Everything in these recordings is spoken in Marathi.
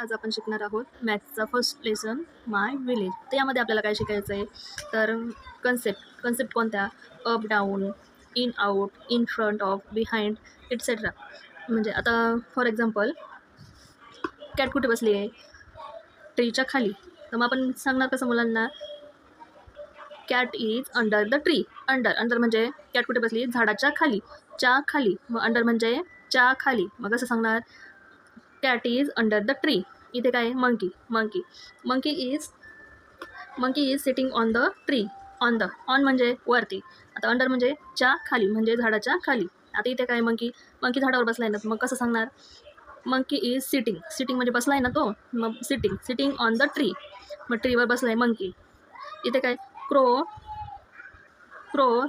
आज आपण शिकणार आहोत मॅथ्सचा फर्स्ट लेसन माय विलेज. तर यामध्ये आपल्याला काय शिकायचं आहे तर कन्सेप्ट कोणत्या up down, in out, in front of, behind et cetera. म्हणजे आता फॉर एक्झाम्पल कॅट कुठे बसली आहे ट्रीच्या खाली. तर मग आपण सांगणार कसं मुलांना cat is under the tree. Under म्हणजे कॅट कुठे बसली झाडाच्या खाली, च्या खाली. मग अंडर म्हणजे च्या खाली. मग कसं सांगणार cat is under the tree. इथे काय monkey monkey is sitting on the tree. On म्हणजे वरती. आता अंडर म्हणजे च्या खाली म्हणजे झाडाच्या खाली. आता इथे काय मंकी झाडावर बसलाय ना. मग कसं सांगणार मंकी इज सिटिंग म्हणजे बसलाय ना तो. मग सिटिंग ऑन द ट्री. मग ट्रीवर बसलाय मंकी. इथे काय crow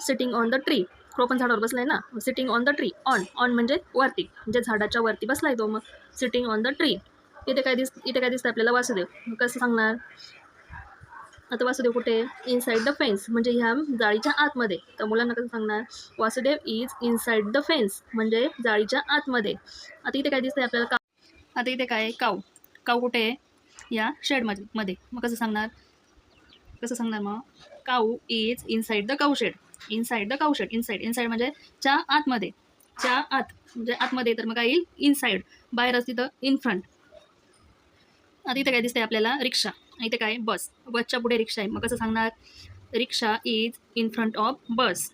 sitting on the tree. Crow पण झाडावर बसलाय ना. Sitting on the tree. On म्हणजे वरती म्हणजे झाडाच्या वरती बसलाय तो. मग सिटिंग ऑन द ट्री. इथे काय दिसतं आपल्याला वासुदेव. कसं सांगणार आता वासुदेव कुठे इनसाइड द फेन्स म्हणजे ह्या जाळीच्या आतमध्ये. तर मुलांना कसं सांगणार Vasudev is inside the fence म्हणजे जाळीच्या आतमध्ये. आता इथे काय दिसतंय आपल्याला आता इथे काय काऊ कुठे या शेडमध्ये. मग कसं सांगणार मग cow is inside the cow shed. Inside म्हणजे च्या आतमध्ये. म्हणजे आतमध्ये. तर मग काय येईल इनसाइड. बाहेर असते तर इन फ्रंट. आता इथे काय दिसतंय आपल्याला रिक्षा. इथे काय बसच्या पुढे रिक्षा आहे. मग कसं सांगणार रिक्षा इज इन फ्रंट ऑफ बस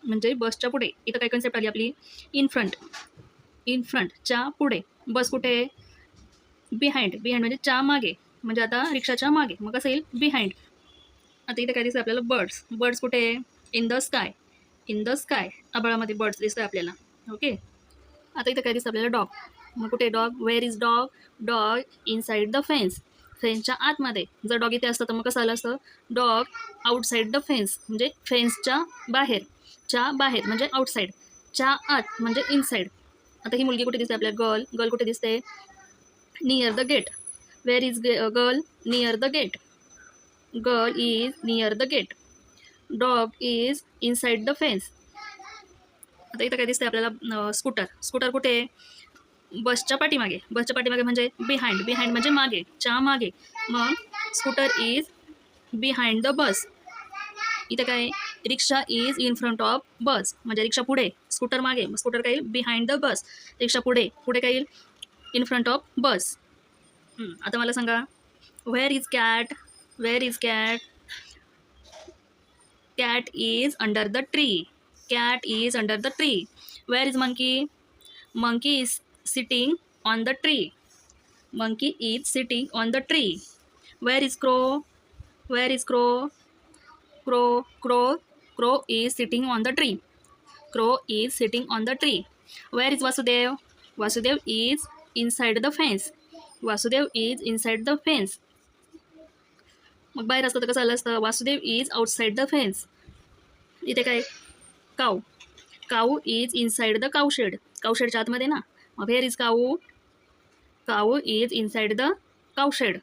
म्हणजे बसच्या पुढे. इथं काय कन्सेप्ट आली आपली इन फ्रंट च्या पुढे. बस कुठे बिहाइंड म्हणजे च्या मागे म्हणजे आता रिक्षाच्या मागे. मग कसं येईल बिहाइंड. आता इथे काय दिसतं आपल्याला बर्ड्स कुठे इन द स्काय आभाळामध्ये बर्ड्स दिसतं आपल्याला. ओके. आता इथे काय दिसतं आपल्याला डॉग. मग कुठे dog where is dog inside the फेन्सच्या आतमध्ये. जर डॉग इथे असतं तर मग कसं आलं असतं डॉग आउटसाइड द फेन्स म्हणजे फेन्सच्या बाहेर म्हणजे आउटसाइड. च्या आत म्हणजे इनसाइड. आता ही मुलगी कुठे दिसते आपल्याला गर्ल कुठे दिसते near the gate. Where is girl near the gate. Girl is near the gate. Dog is inside the fence. आता इथं काय दिसतंय आपल्याला स्कूटर कुठे बसच्या पाठीमागे म्हणजे बिहाइंड म्हणजे मागे च्या मागे. मग scooter is behind the bus. इथे काय रिक्षा इज इन फ्रंट ऑफ बस म्हणजे रिक्षा पुढे स्कूटर मागे. मग स्कूटर काय येईल बिहाइंड द बस. रिक्षा पुढे काय येईल इन फ्रंट ऑफ बस. आता मला सांगा where is cat cat is under the tree. Where is monkey is sitting on the tree. Where is crow crow is sitting on the tree. Where is Vasudev is inside the fence. मग बाहेर असतं तर कसं आलं असतं Vasudev is outside the fence. इथे काय काऊ इज इनसाइड द काऊशेडच्या आतमध्ये ना. मग where is cow is inside the काऊशेड.